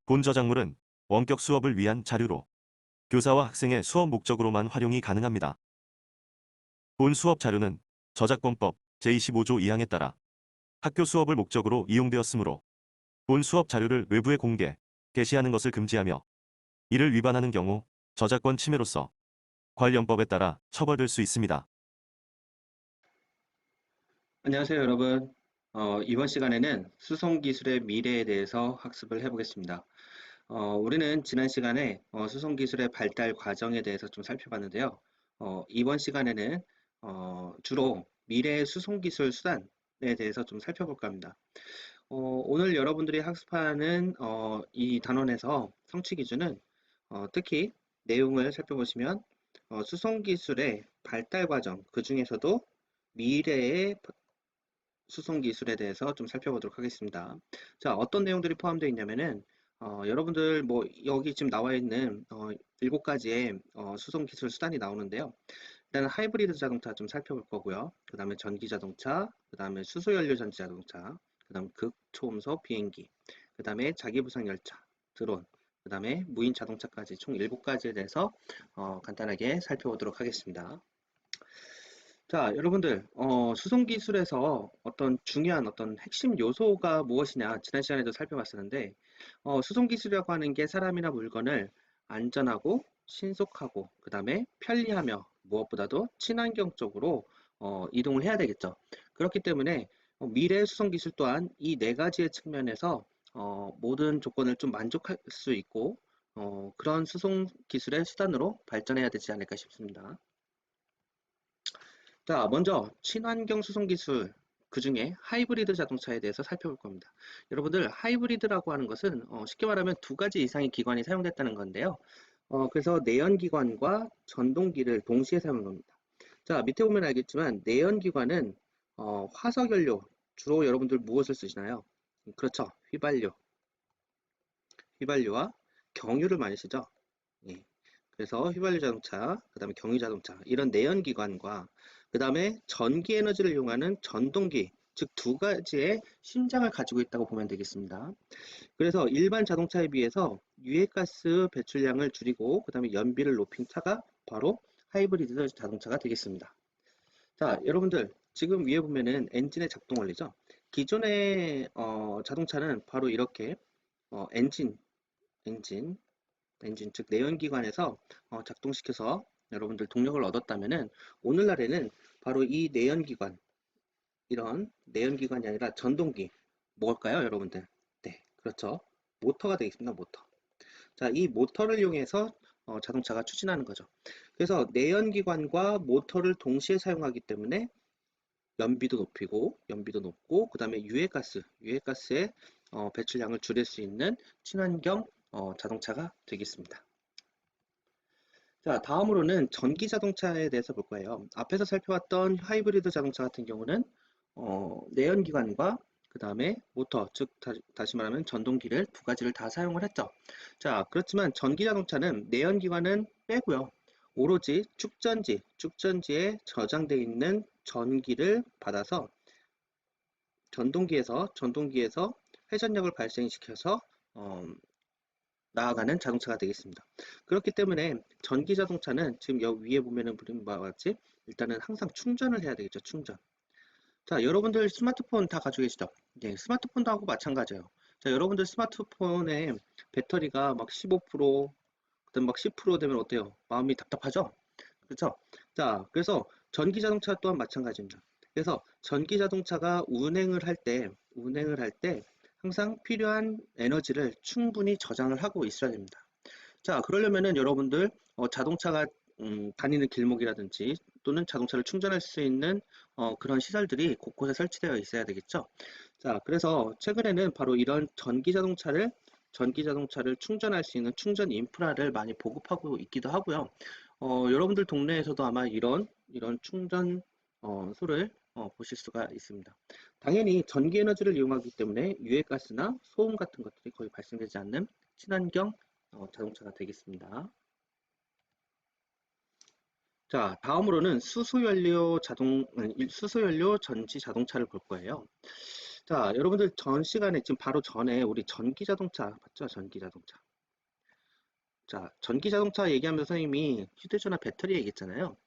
본 저작물은 원격 수업을 위한 자료로 교사와 학생의 수업 목적으로만 활용이 가능합니다. 본 수업 자료는 저작권법 제25조 2항에 따라 학교 수업을 목적으로 이용되었으므로 본 수업 자료를 외부에 공개, 게시하는 것을 금지하며 이를 위반하는 경우 저작권 침해로서 관련법에 따라 처벌될 수 있습니다. 안녕하세요, 여러분. 이번 시간에는 수송기술의 미래에 대해서 학습을 해보겠습니다. 우리는 지난 시간에 수송기술의 발달 과정에 대해서 좀 살펴봤는데요. 이번 시간에는 주로 미래의 수송기술 수단에 대해서 좀 살펴볼까 합니다. 오늘 여러분들이 학습하는 이 단원에서 성취 기준은 특히 내용을 살펴보시면 수송기술의 발달 과정, 그 중에서도 미래의 수송 기술에 대해서 좀 살펴보도록 하겠습니다. 자, 어떤 내용들이 포함되어 있냐면은 여러분들 뭐 여기 지금 나와 있는 7가지의 수송 기술 수단이 나오는데요. 일단 하이브리드 자동차 좀 살펴볼 거고요. 그 다음에 전기 자동차, 그 다음에 수소연료 전지 자동차, 그 다음에 극초음속 비행기, 그 다음에 자기부상 열차, 드론, 그 다음에 무인 자동차까지 총 7가지에 대해서 간단하게 살펴보도록 하겠습니다. 자, 여러분들, 수송 기술에서 어떤 중요한 어떤 핵심 요소가 무엇이냐, 지난 시간에도 살펴봤었는데, 수송 기술이라고 하는 게 사람이나 물건을 안전하고 신속하고, 그 다음에 편리하며 무엇보다도 친환경 쪽으로 이동을 해야 되겠죠. 그렇기 때문에 미래 수송 기술 또한 이 4가지의 측면에서 모든 조건을 좀 만족할 수 있고, 그런 수송 기술의 수단으로 발전해야 되지 않을까 싶습니다. 자, 먼저 친환경 수송 기술, 그 중에 하이브리드 자동차에 대해서 살펴볼 겁니다. 여러분들, 하이브리드라고 하는 것은 쉽게 말하면 2가지 이상의 기관이 사용됐다는 건데요. 그래서 내연기관과 전동기를 동시에 사용한 겁니다. 자, 밑에 보면 알겠지만 내연기관은 화석연료, 주로 여러분들 무엇을 쓰시나요? 그렇죠. 휘발유와 경유를 많이 쓰죠. 예. 그래서 휘발유 자동차, 그 다음에 경유 자동차, 이런 내연기관과 그 다음에 전기 에너지를 이용하는 전동기, 즉 2가지의 심장을 가지고 있다고 보면 되겠습니다. 그래서 일반 자동차에 비해서 유해가스 배출량을 줄이고 그 다음에 연비를 높인 차가 바로 하이브리드 자동차가 되겠습니다. 자, 여러분들 지금 위에 보면은 엔진의 작동 원리죠. 기존의 자동차는 바로 이렇게 엔진, 엔진, 엔진 즉 내연기관에서 작동시켜서 여러분들 동력을 얻었다면은 오늘날에는 바로 이 내연기관, 이런 내연기관이 아니라 전동기, 뭘까요 여러분들? 네, 그렇죠. 모터가 되겠습니다. 모터. 자, 이 모터를 이용해서 자동차가 추진하는 거죠. 그래서 내연기관과 모터를 동시에 사용하기 때문에 연비도 높고 그 다음에 유해가스의 배출량을 줄일 수 있는 친환경 자동차가 되겠습니다. 자, 다음으로는 전기 자동차에 대해서 볼 거예요. 앞에서 살펴봤던 하이브리드 자동차 같은 경우는 내연기관과 그 다음에 모터, 즉 다시 말하면 전동기를 2가지를 다 사용을 했죠. 자, 그렇지만 전기 자동차는 내연기관은 빼고요. 오로지 축전지에 저장되어 있는 전기를 받아서 전동기에서 회전력을 발생시켜서 나아가는 자동차가 되겠습니다. 그렇기 때문에 전기 자동차는 지금 여기 위에 보면은 그림 바와 같이 일단은 항상 충전을 해야 되겠죠. 충전. 자, 여러분들 스마트폰 다 가지고 계시죠? 네, 스마트폰도 하고 마찬가지예요. 자, 여러분들 스마트폰에 배터리가 막 15%, 그다음 막 10% 되면 어때요? 마음이 답답하죠? 그렇죠? 자, 그래서 전기 자동차 또한 마찬가지입니다. 그래서 전기 자동차가 운행을 할 때 항상 필요한 에너지를 충분히 저장을 하고 있어야 됩니다. 자, 그러려면은 여러분들 자동차가 다니는 길목이라든지 또는 자동차를 충전할 수 있는 그런 시설들이 곳곳에 설치되어 있어야 되겠죠. 자, 그래서 최근에는 바로 이런 전기 자동차를 충전할 수 있는 충전 인프라를 많이 보급하고 있기도 하고요. 여러분들 동네에서도 아마 이런 충전 소를 보실 수가 있습니다. 당연히 전기 에너지를 이용하기 때문에 유해가스나 소음 같은 것들이 거의 발생되지 않는 친환경 자동차가 되겠습니다. 자, 다음으로는 수소연료 전지 자동차를 볼 거예요. 자, 여러분들 전 시간에 지금 바로 전에 우리 전기 자동차 봤죠? 전기 자동차. 자, 전기 자동차 얘기하면서 선생님이 휴대전화 배터리 얘기했잖아요.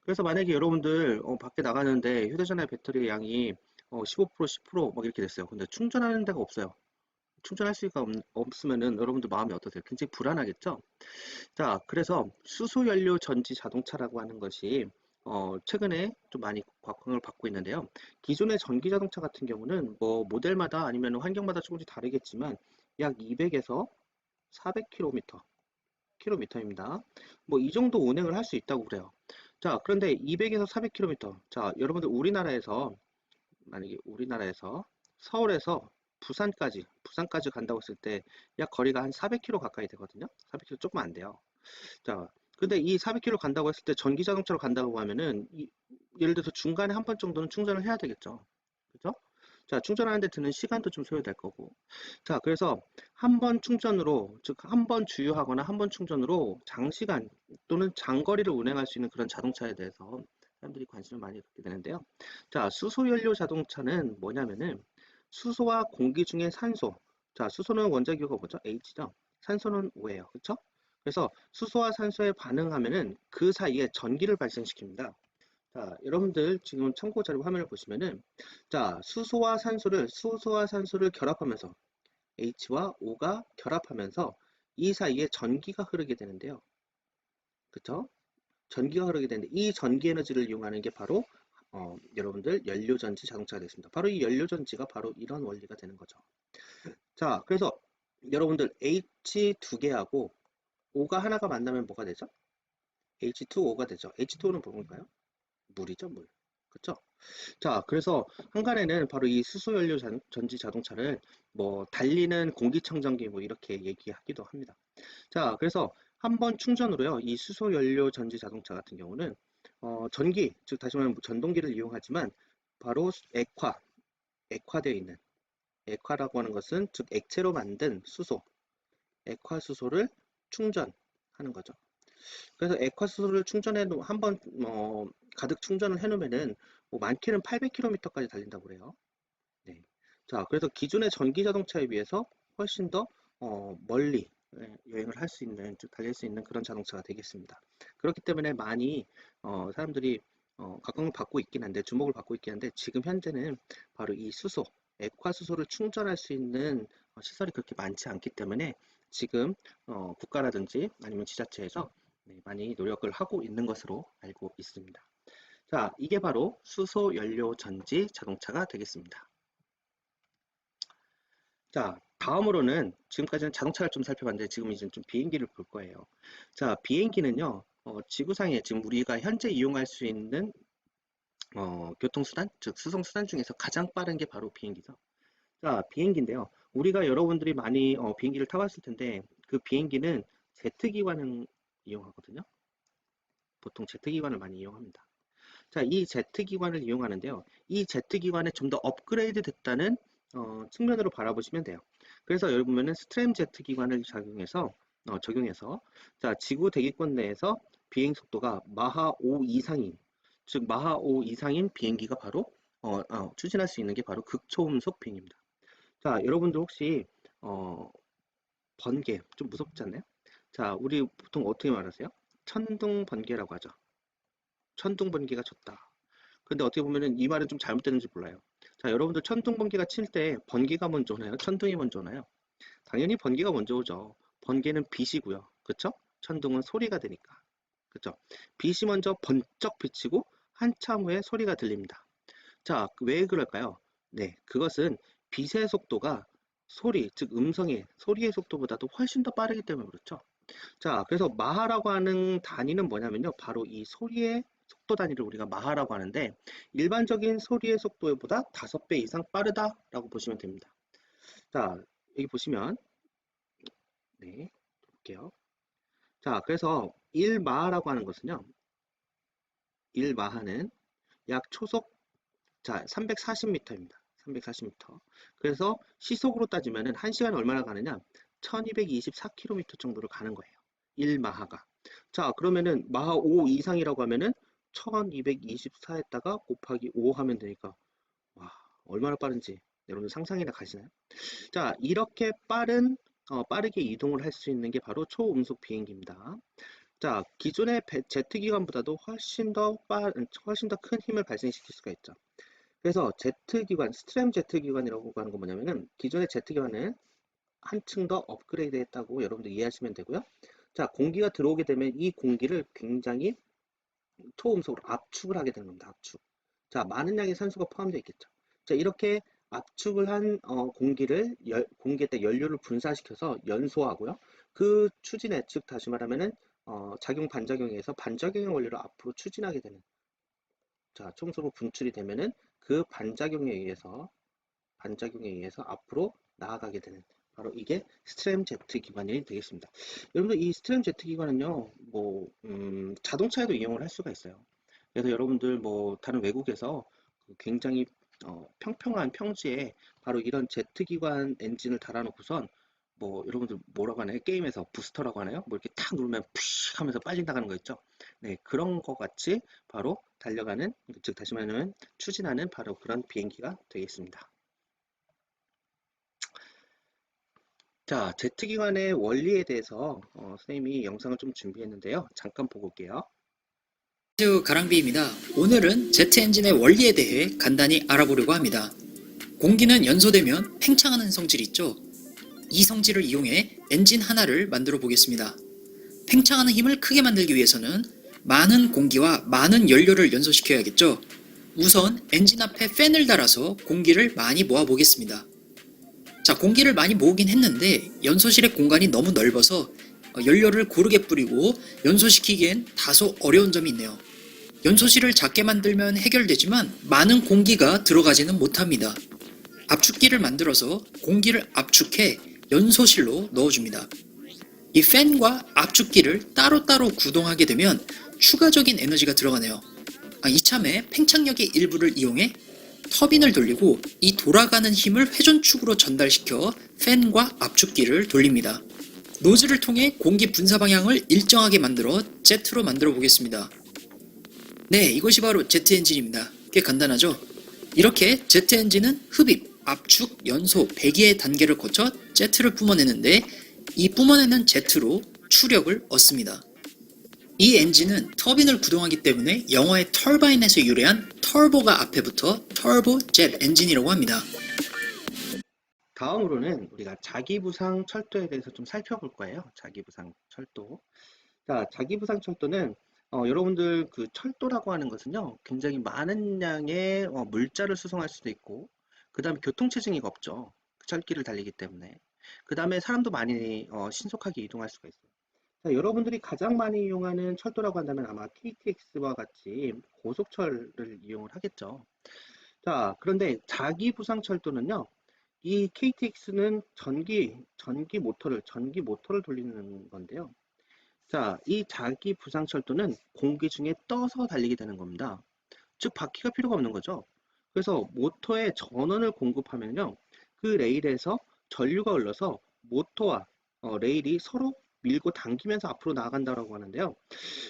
그래서 만약에 여러분들 밖에 나가는데 휴대전화 배터리 양이 15%, 10%막 이렇게 됐어요. 근데 충전하는 데가 없어요. 충전할 수가 없으면은 여러분들 마음이 어떠세요? 굉장히 불안하겠죠? 자, 그래서 수소연료 전지 자동차라고 하는 것이 최근에 좀 많이 곽광을 받고 있는데요. 기존의 전기 자동차 같은 경우는 뭐 모델마다 아니면 환경마다 조금씩 다르겠지만 약 200에서 400km, 킬로미터입니다. 뭐 이 정도 운행을 할 수 있다고 그래요. 자, 그런데 200에서 400km. 자, 여러분들 우리나라에서 만약에 우리나라에서 서울에서 부산까지 간다고 했을 때 약 거리가 한 400km 가까이 되거든요. 400km 조금 안 돼요. 자, 근데 이 400km 간다고 했을 때 전기 자동차로 간다고 하면은 예를 들어서 중간에 한 번 정도는 충전을 해야 되겠죠. 그죠? 자, 충전하는데 드는 시간도 좀 소요될 거고. 자, 그래서 한 번 충전으로, 즉 한 번 주유하거나 한 번 충전으로 장시간 또는 장거리를 운행할 수 있는 그런 자동차에 대해서 사람들이 관심을 많이 갖게 되는데요. 자, 수소연료 자동차는 뭐냐면은 수소와 공기 중에 산소. 자, 수소는 원자기호가 뭐죠? H죠. 산소는 O예요. 그렇죠? 그래서 수소와 산소에 반응하면은 그 사이에 전기를 발생시킵니다. 자, 여러분들 지금 참고 자료 화면을 보시면은 자, 수소와 산소를 결합하면서 H와 O가 결합하면서 이 사이에 전기가 흐르게 되는데요. 그쵸? 전기가 흐르게 되는데 이 전기 에너지를 이용하는 게 바로 여러분들 연료전지 자동차가 되겠습니다. 바로 이 연료전지가 바로 이런 원리가 되는 거죠. 자, 그래서 여러분들 H 두 개하고 O가 하나가 만나면 뭐가 되죠? H2O가 되죠. H2O는 뭔가요? 물이죠, 물. 그쵸? 자, 그래서 한간에는 바로 이 수소연료 전지 자동차를 뭐 달리는 공기청정기 뭐 이렇게 얘기하기도 합니다. 자, 그래서 한 번 충전으로요, 이 수소연료 전지 자동차 같은 경우는 전기, 즉 다시 말하면 전동기를 이용하지만 바로 액화되어 있는 액화라고 하는 것은 즉 액체로 만든 수소, 액화수소를 충전하는 거죠. 그래서 액화수소를 충전해 놓 한번 가득 충전을 해 놓으면은 뭐 많게는 800km까지 달린다고 그래요. 네. 자, 그래서 기존의 전기 자동차에 비해서 훨씬 더 멀리 여행을 할 수 있는, 즉 달릴 수 있는 그런 자동차가 되겠습니다. 그렇기 때문에 많이 사람들이 각광을 받고 있긴 한데, 주목을 받고 있긴 한데, 지금 현재는 바로 이 수소, 액화수소를 충전할 수 있는 시설이 그렇게 많지 않기 때문에 지금 국가라든지 아니면 지자체에서 네, 많이 노력을 하고 있는 것으로 알고 있습니다. 자, 이게 바로 수소 연료 전지 자동차가 되겠습니다. 자, 다음으로는 지금까지는 자동차를 좀 살펴봤는데 지금 이제 좀 비행기를 볼 거예요. 자, 비행기는요, 지구상에 지금 우리가 현재 이용할 수 있는 교통수단, 즉 수송수단 중에서 가장 빠른 게 바로 비행기죠. 자, 비행기인데요. 우리가 여러분들이 많이 비행기를 타봤을 텐데 그 비행기는 제트기관을 이용하거든요. 보통 제트기관을 많이 이용합니다. 자, 이 제트기관을 이용하는데요. 이 제트기관에 좀 더 업그레이드 됐다는 측면으로 바라보시면 돼요. 그래서 여기 보면은 스트램 제트기관을 적용해서 자, 지구 대기권 내에서 비행 속도가 마하 5 이상인, 즉 마하 5 이상인 비행기가 바로 추진할 수 있는 게 바로 극초음속 비행입니다. 자, 여러분들 혹시 어, 번개 좀 무섭지 않나요? 자, 우리 보통 어떻게 말하세요? 천둥 번개라고 하죠. 천둥 번개가 쳤다. 근데 어떻게 보면은 이 말은 좀 잘못됐는지 몰라요. 자, 여러분들 천둥 번개가 칠 때 번개가 먼저 오나요? 천둥이 먼저 오나요? 당연히 번개가 먼저 오죠. 번개는 빛이고요. 그쵸? 천둥은 소리가 되니까. 그쵸? 빛이 먼저 번쩍 비치고 한참 후에 소리가 들립니다. 자, 왜 그럴까요? 네, 그것은 빛의 속도가 즉 음성의 소리의 속도보다도 훨씬 더 빠르기 때문에 그렇죠. 자, 그래서 마하라고 하는 단위는 뭐냐면요. 바로 이 소리의 속도 단위를 우리가 마하라고 하는데 일반적인 소리의 속도보다 5배 이상 빠르다라고 보시면 됩니다. 자, 여기 보시면 네, 볼게요. 자, 그래서 1마하라고 하는 것은요. 1마하는 약 초속 340m입니다. 340m. 그래서 시속으로 따지면은 1시간에 얼마나 가느냐? 1224km 정도를 가는 거예요. 1마하가. 자, 그러면은 마하 5 이상이라고 하면은 1224에다가 곱하기 5 하면 되니까 와, 얼마나 빠른지 여러분들 상상이나 가시나요? 자, 이렇게 빠르게 이동을 할 수 있는 게 바로 초음속 비행기입니다. 자, 기존의 제트기관보다도 훨씬 더 큰 힘을 발생시킬 수가 있죠. 그래서 제트기관, 스트램 제트기관이라고 하는 건 뭐냐면은 기존의 제트기관을 한층 더 업그레이드 했다고 여러분들 이해하시면 되고요. 자, 공기가 들어오게 되면 이 공기를 굉장히 초음속으로 압축을 하게 되는 겁니다. 압축. 자, 많은 양의 산소가 포함되어 있겠죠. 자, 이렇게 압축을 한 공기에다 연료를 분사시켜서 연소하고요. 그 추진에, 즉 다시 말하면은 작용 반작용에 의해서 반작용의 원리로 앞으로 추진하게 되는, 자, 총소로 분출이 되면은 그 반작용에 의해서 앞으로 나아가게 되는, 바로 이게 스트램 제트 기관이 되겠습니다. 여러분들 이 스트램 제트 기관은요, 자동차에도 이용을 할 수가 있어요. 그래서 여러분들 다른 외국에서 그 굉장히 평평한 평지에 바로 이런 제트 기관 엔진을 달아놓고선 여러분들 뭐라고 하나요? 게임에서 부스터라고 하나요? 이렇게 탁 누르면 푸쉬 하면서 빨리 나가는 거 있죠? 네, 그런 거 같이 바로 달려가는, 즉 다시 말하면 추진하는 바로 그런 비행기가 되겠습니다. 자, 제트기관의 원리에 대해서 선생님이 영상을 좀 준비했는데요. 잠깐 보고 올게요. 안녕하세요, 가랑비입니다. 오늘은 제트 엔진의 원리에 대해 간단히 알아보려고 합니다. 공기는 연소되면 팽창하는 성질이 있죠. 이 성질을 이용해 엔진 하나를 만들어 보겠습니다. 팽창하는 힘을 크게 만들기 위해서는 많은 공기와 많은 연료를 연소시켜야겠죠. 우선 엔진 앞에 팬을 달아서 공기를 많이 모아 보겠습니다. 자, 공기를 많이 모으긴 했는데 연소실의 공간이 너무 넓어서 연료를 고르게 뿌리고 연소시키기엔 다소 어려운 점이 있네요. 연소실을 작게 만들면 해결되지만 많은 공기가 들어가지는 못합니다. 압축기를 만들어서 공기를 압축해 연소실로 넣어줍니다. 이 팬과 압축기를 따로따로 구동하게 되면 추가적인 에너지가 들어가네요. 이참에 팽창력의 일부를 이용해 터빈을 돌리고 이 돌아가는 힘을 회전축으로 전달시켜 팬과 압축기를 돌립니다. 노즐을 통해 공기 분사 방향을 일정하게 만들어 제트로 만들어 보겠습니다. 네, 이것이 바로 제트 엔진입니다. 꽤 간단하죠? 이렇게 제트 엔진은 흡입, 압축, 연소, 배기의 단계를 거쳐 제트를 뿜어내는데 이 뿜어내는 제트로 추력을 얻습니다. 이 엔진은 터빈을 구동하기 때문에 영어의 터바인에서 유래한 터보가 앞에 붙어 터보 젯 엔진이라고 합니다. 다음으로는 우리가 자기부상 철도에 대해서 좀 살펴볼 거예요. 자기부상 철도. 자, 자기부상 철도는 여러분들 그 철도라고 하는 것은요, 굉장히 많은 양의 물자를 수송할 수도 있고, 그 다음에 교통체증이 없죠. 그 철길을 달리기 때문에. 그 다음에 사람도 많이 신속하게 이동할 수가 있어요. 자, 여러분들이 가장 많이 이용하는 철도라고 한다면 아마 KTX와 같이 고속철을 이용을 하겠죠. 자, 그런데 자기부상철도는요, 이 KTX는 전기 모터를 돌리는 건데요. 자, 이 자기부상철도는 공기 중에 떠서 달리게 되는 겁니다. 즉, 바퀴가 필요가 없는 거죠. 그래서 모터에 전원을 공급하면요, 그 레일에서 전류가 흘러서 모터와 레일이 서로 밀고 당기면서 앞으로 나아간다고 하는데요.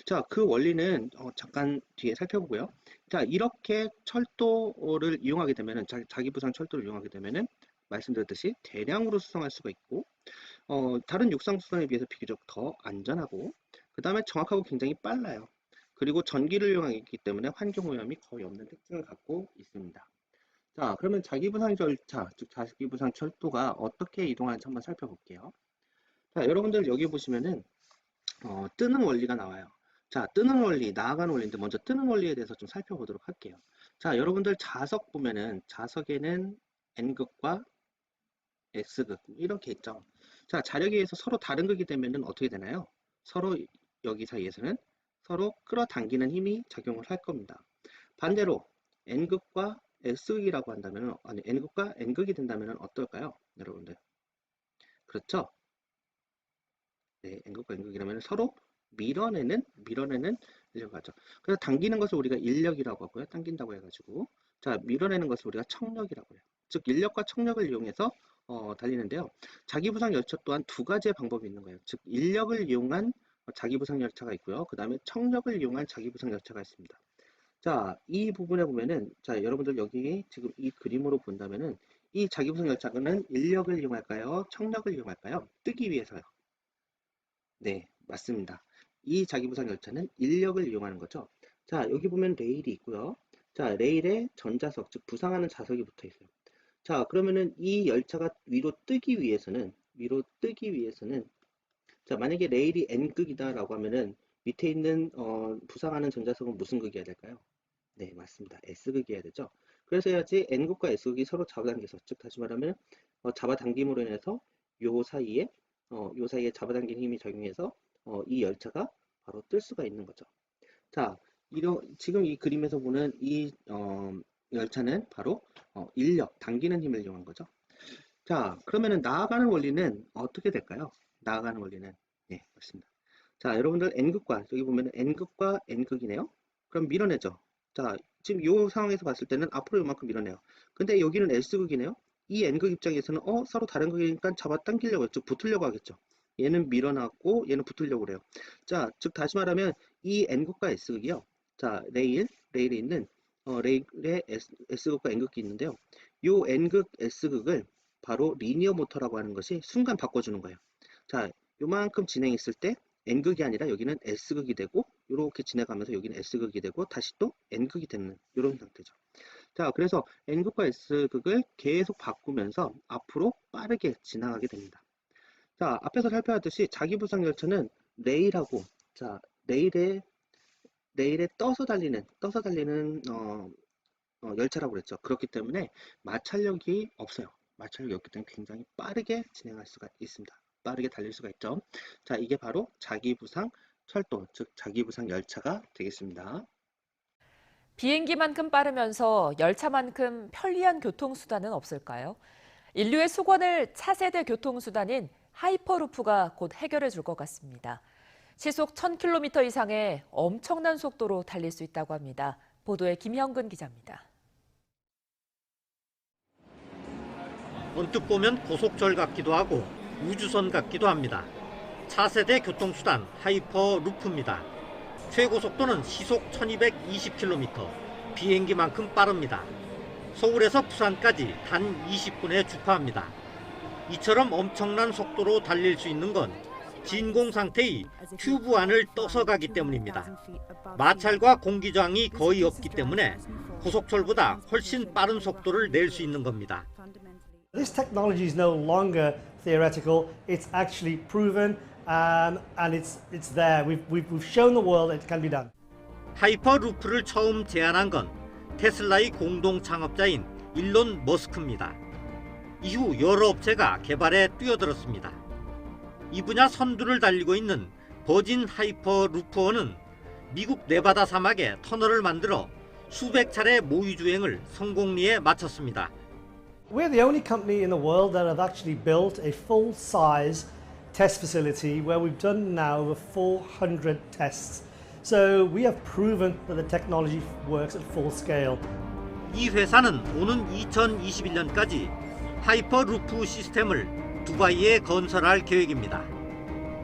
자, 그 원리는 잠깐 뒤에 살펴보고요. 자, 이렇게 철도를 이용하게 되면은, 자기부상 철도를 이용하게 되면은, 말씀드렸듯이 대량으로 수송할 수가 있고, 다른 육상 수송에 비해서 비교적 더 안전하고, 그 다음에 정확하고 굉장히 빨라요. 그리고 전기를 이용하기 때문에 환경오염이 거의 없는 특징을 갖고 있습니다. 자, 그러면 자기부상 절차, 즉 자기부상 철도가 어떻게 이동하는지 한번 살펴볼게요. 자, 여러분들 여기 보시면은 뜨는 원리가 나와요. 자, 뜨는 원리, 나아가는 원리인데 먼저 뜨는 원리에 대해서 좀 살펴보도록 할게요. 자, 여러분들 자석 보면은 자석에는 N극과 S극 이렇게 있죠. 자, 자력에 의해서 서로 다른 극이 되면은 어떻게 되나요? 서로 여기 사이에서는 서로 끌어당기는 힘이 작용을 할 겁니다. 반대로 N극과 S극이라고 한다면, 아니 N극과 N극이 된다면 어떨까요? 여러분들. 그렇죠? 네, N극과 N극이라면 서로 밀어내는 인력을 하죠. 그래서 당기는 것을 우리가 인력이라고 하고요. 당긴다고 해가지고. 자, 밀어내는 것을 우리가 청력이라고 해요. 즉, 인력과 청력을 이용해서 달리는데요. 자기부상 열차 또한 두 가지의 방법이 있는 거예요. 즉, 인력을 이용한 자기부상 열차가 있고요. 그 다음에 청력을 이용한 자기부상 열차가 있습니다. 자, 이 부분에 보면은, 자, 여러분들 여기 지금 이 그림으로 본다면은, 이 자기부상 열차는 인력을 이용할까요? 청력을 이용할까요? 뜨기 위해서요. 네, 맞습니다. 이 자기부상 열차는 인력을 이용하는 거죠. 자, 여기 보면 레일이 있고요. 자, 레일에 전자석, 즉 부상하는 자석이 붙어 있어요. 자, 그러면은 이 열차가 위로 뜨기 위해서는 자, 만약에 레일이 N극이다라고 하면은 밑에 있는 부상하는 전자석은 무슨 극이어야 될까요? 네, 맞습니다. S극이어야 되죠. 그래서 해야지 N극과 S극이 서로 잡아당겨서, 즉 다시 말하면 잡아당김으로 인해서 요 사이에 잡아당기는 힘이 작용해서 이 열차가 바로 뜰 수가 있는 거죠. 자, 지금 이 그림에서 보는 이 열차는 바로 인력, 당기는 힘을 이용한 거죠. 자, 그러면은 나아가는 원리는 어떻게 될까요? 나아가는 원리는 네, 맞습니다. 자, 여러분들 N극과 여기 보면은 N극과 N극이네요. 그럼 밀어내죠. 자, 지금 이 상황에서 봤을 때는 앞으로 이만큼 밀어내요. 근데 여기는 S극이네요. 이 N극 입장에서는 서로 다른 극이니까 잡아당기려고 즉 붙으려고 하겠죠. 얘는 밀어놨고 얘는 붙으려고 그래요. 자, 즉 다시 말하면 이 N극과 S극이요. 자, 레일에 있는 레일에 S극과 N극이 있는데요. 요 N극, S극을 바로 리니어 모터라고 하는 것이 순간 바꿔주는 거예요. 자, 요만큼 진행했을 때 N극이 아니라 여기는 S극이 되고 이렇게 지나가면서 여기는 S극이 되고 다시 또 N극이 되는 이런 상태죠. 자, 그래서 N극과 S극을 계속 바꾸면서 앞으로 빠르게 지나가게 됩니다. 자, 앞에서 살펴봤듯이 자기부상 열차는 레일하고 자, 레일에 떠서 달리는 열차라고 그랬죠. 그렇기 때문에 마찰력이 없어요. 마찰력이 없기 때문에 굉장히 빠르게 진행할 수가 있습니다. 빠르게 달릴 수가 있죠. 자, 이게 바로 자기부상 철도, 즉 자기부상 열차가 되겠습니다. 비행기만큼 빠르면서 열차만큼 편리한 교통수단은 없을까요? 인류의 수건을 차세대 교통수단인 하이퍼루프가 곧 해결해 줄 것 같습니다. 시속 1000km 이상의 엄청난 속도로 달릴 수 있다고 합니다. 보도에 김형근 기자입니다. 언뜻 보면 고속철 같기도 하고 우주선 같기도 합니다. 차세대 교통수단 하이퍼루프입니다. 최고 속도는 시속 1220km, 비행기만큼 빠릅니다. 서울에서 부산까지 단 20분에 주파합니다. 이처럼 엄청난 속도로 달릴 수 있는 건 진공 상태의 튜브 안을 떠서 가기 때문입니다. 마찰과 공기 저항이 거의 없기 때문에 고속철보다 훨씬 빠른 속도를 낼 수 있는 겁니다. This technology is no longer theoretical, it's actually proven and it's there. We've shown the world it can be done. 하이퍼루프를 처음 제안한 건 테슬라의 공동 창업자인 일론 머스크입니다. 이후 여러 업체가 개발에 뛰어들었습니다. 이 분야 선두를 달리고 있는 버진 하이퍼루프원은 미국 네바다 사막에 터널을 만들어 수백 차례 모의 주행을 성공리에 마쳤습니다. We're the only company in the world that have actually built a full-size test facility where we've done now over 400 tests. So we have proven that the technology works at full scale. 이 회사는 오는 2021년까지 하이퍼루프 시스템을 두바이에 건설할 계획입니다.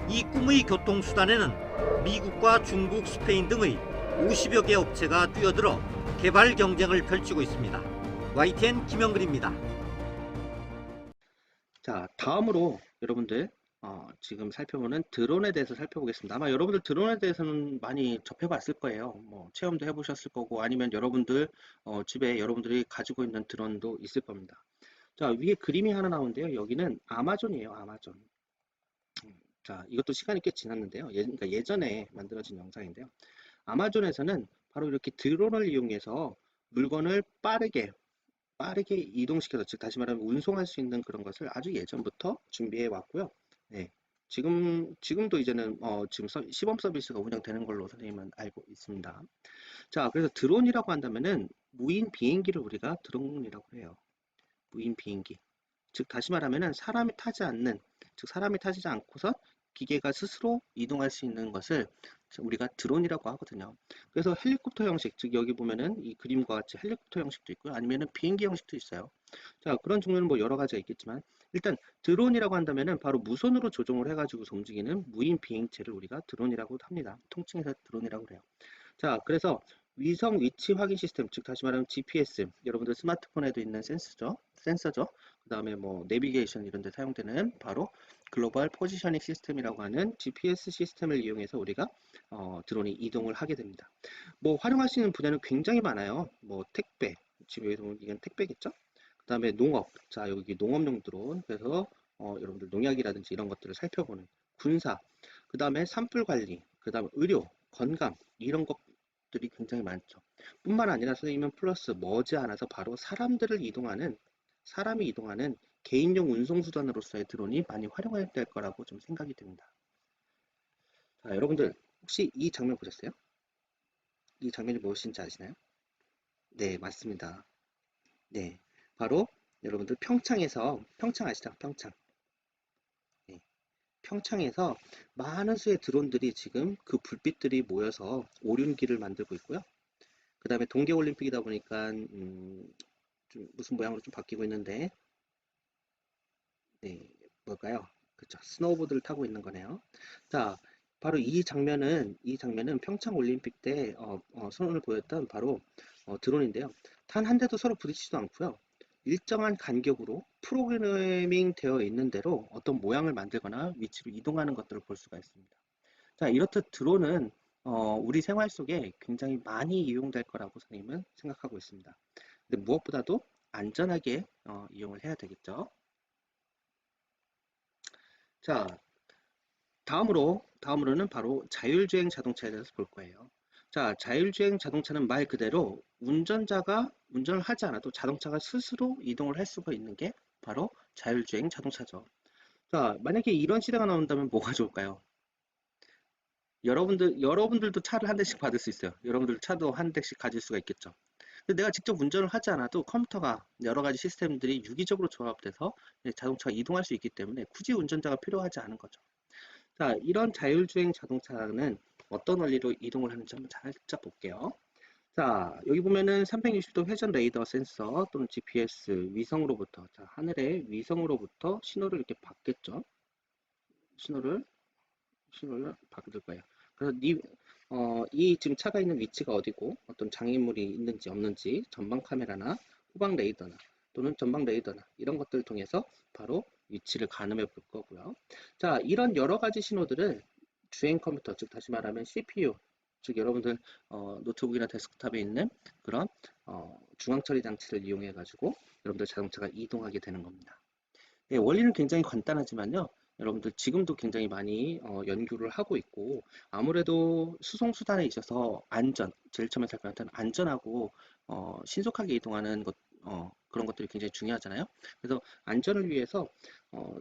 이 꿈의 교통수단에는 미국과 중국, 스페인 등의 50여 개 업체가 뛰어들어 개발 경쟁을 펼치고 있습니다. YTN 김영근입니다. 자, 다음으로 여러분들 지금 살펴보는 드론에 대해서 살펴보겠습니다. 아마 여러분들 드론에 대해서는 많이 접해봤을 거예요. 뭐 체험도 해보셨을 거고 아니면 여러분들 집에 여러분들이 가지고 있는 드론도 있을 겁니다. 자, 위에 그림이 하나 나오는데요. 여기는 아마존이에요. 아마존. 자, 이것도 시간이 꽤 지났는데요. 그러니까 예전에 만들어진 영상인데요. 아마존에서는 바로 이렇게 드론을 이용해서 물건을 빠르게 이동시켜서, 즉 다시 말하면 운송할 수 있는 그런 것을 아주 예전부터 준비해 왔고요. 네, 지금도 이제는 지금 시범 서비스가 운영되는 걸로 선생님은 알고 있습니다. 자, 그래서 드론이라고 한다면은 무인 비행기를 우리가 드론이라고 해요. 무인 비행기. 즉 다시 말하면은 사람이 타지 않고서 기계가 스스로 이동할 수 있는 것을 우리가 드론이라고 하거든요. 그래서 헬리콥터 형식, 즉 여기 보면은 이 그림과 같이 헬리콥터 형식도 있고요. 아니면은 비행기 형식도 있어요. 자, 그런 종류는 뭐 여러 가지가 있겠지만 일단 드론이라고 한다면은 바로 무선으로 조종을 해가지고 움직이는 무인 비행체를 우리가 드론이라고 합니다. 통칭해서 드론이라고 그래요. 자, 그래서 위성 위치 확인 시스템, 즉 다시 말하면 GPS, 여러분들 스마트폰에도 있는 센서죠. 그 다음에 뭐 내비게이션 이런 데 사용되는 바로 글로벌 포지셔닝 시스템이라고 하는 GPS 시스템을 이용해서 우리가 드론이 이동을 하게 됩니다. 뭐 활용할 수 있는 분야는 굉장히 많아요. 뭐 택배, 지금 여기서 보면 이건 택배겠죠. 그 다음에 농업, 자 여기 농업용 드론, 그래서 여러분들 농약이라든지 이런 것들을 살펴보는 군사, 그 다음에 산불 관리, 그 다음에 의료, 건강 이런 것들이 굉장히 많죠. 뿐만 아니라 선생님은 플러스 머지않아서 바로 사람이 이동하는 개인용 운송수단으로서의 드론이 많이 활용될 거라고 좀 생각이 듭니다. 자, 여러분들 혹시 이 장면 보셨어요? 이 장면이 무엇인지 아시나요? 네, 맞습니다. 네, 바로 여러분들 평창 아시죠? 평창. 네, 평창에서 많은 수의 드론들이 지금 그 불빛들이 모여서 오륜기를 만들고 있고요. 그 다음에 동계올림픽이다 보니까 좀 무슨 모양으로 좀 바뀌고 있는데, 네, 뭘까요? 그렇죠. 스노우보드를 타고 있는 거네요. 자, 바로 이 장면은 평창 올림픽 때 선언을 보였던 바로 드론인데요. 단 한 대도 서로 부딪히지도 않고요. 일정한 간격으로 프로그래밍 되어 있는 대로 어떤 모양을 만들거나 위치로 이동하는 것들을 볼 수가 있습니다. 자, 이렇듯 드론은 우리 생활 속에 굉장히 많이 이용될 거라고 선생님은 생각하고 있습니다. 근데 무엇보다도 안전하게 이용을 해야 되겠죠. 자, 다음으로는 바로 자율주행 자동차에 대해서 볼 거예요. 자, 자율주행 자동차는 말 그대로 운전자가 운전을 하지 않아도 자동차가 스스로 이동을 할 수가 있는 게 바로 자율주행 자동차죠. 자, 만약에 이런 시대가 나온다면 뭐가 좋을까요? 여러분들도 차를 한 대씩 받을 수 있어요. 여러분들 차도 한 대씩 가질 수가 있겠죠. 근데 내가 직접 운전을 하지 않아도 컴퓨터가 여러 가지 시스템들이 유기적으로 조합돼서 자동차가 이동할 수 있기 때문에 굳이 운전자가 필요하지 않은 거죠. 자, 이런 자율주행 자동차는 어떤 원리로 이동을 하는지 한번 살짝 볼게요. 자, 여기 보면은 360도 회전 레이더 센서 또는 GPS 위성으로부터, 자, 하늘의 위성으로부터 신호를 이렇게 받겠죠. 신호를 받을 거예요. 그래서 이 지금 차가 있는 위치가 어디고 어떤 장애물이 있는지 없는지 전방 카메라나 후방 레이더나 또는 전방 레이더나 이런 것들을 통해서 바로 위치를 가늠해 볼 거고요. 자, 이런 여러 가지 신호들을 주행 컴퓨터, 즉 다시 말하면 CPU, 즉 여러분들 노트북이나 데스크탑에 있는 그런 중앙 처리 장치를 이용해 가지고 여러분들 자동차가 이동하게 되는 겁니다. 네, 원리는 굉장히 간단하지만요. 여러분들 지금도 굉장히 많이 연구를 하고 있고 아무래도 수송수단에 있어서 제일 처음에 살펴봤던 안전하고 신속하게 이동하는 그런 것들이 굉장히 중요하잖아요. 그래서 안전을 위해서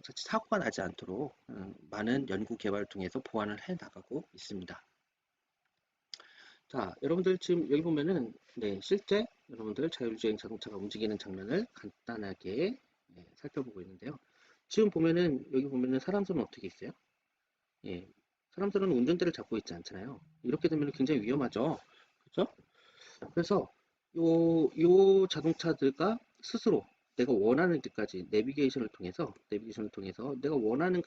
자칫 사고가 나지 않도록 많은 연구 개발을 통해서 보완을 해 나가고 있습니다. 자, 여러분들 지금 여기 보면은 네, 실제 여러분들 자율주행 자동차가 움직이는 장면을 간단하게 살펴보고 있는데요. 지금 보면은 여기 보면은 사람 손은 어떻게 있어요? 예, 사람들은 운전대를 잡고 있지 않잖아요. 이렇게 되면 굉장히 위험하죠. 그렇죠? 그래서 요 자동차들과 스스로 내가 원하는 데까지 내비게이션을 통해서 내가 원하는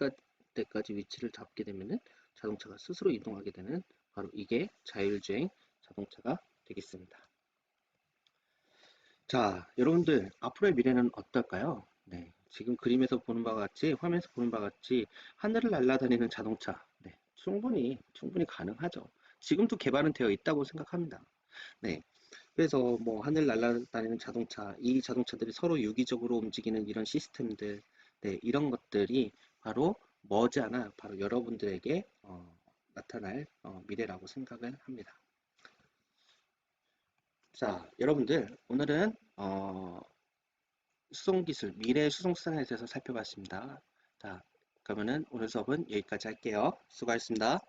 데까지 위치를 잡게 되면은 자동차가 스스로 이동하게 되는 바로 이게 자율주행 자동차가 되겠습니다. 자, 여러분들 앞으로의 미래는 어떨까요? 네, 지금 그림에서 보는 바와 같이 화면에서 보는 바와 같이 하늘을 날아다니는 자동차, 네, 충분히 가능하죠. 지금도 개발은 되어 있다고 생각합니다. 네, 그래서 뭐 하늘 날아다니는 자동차, 이 자동차들이 서로 유기적으로 움직이는 이런 시스템들, 네, 이런 것들이 바로 머지않아 바로 여러분들에게 나타날 미래라고 생각을 합니다. 자, 여러분들 오늘은 수송기술, 미래 수송수단에 대해서 살펴봤습니다. 자, 그러면은 오늘 수업은 여기까지 할게요. 수고하셨습니다.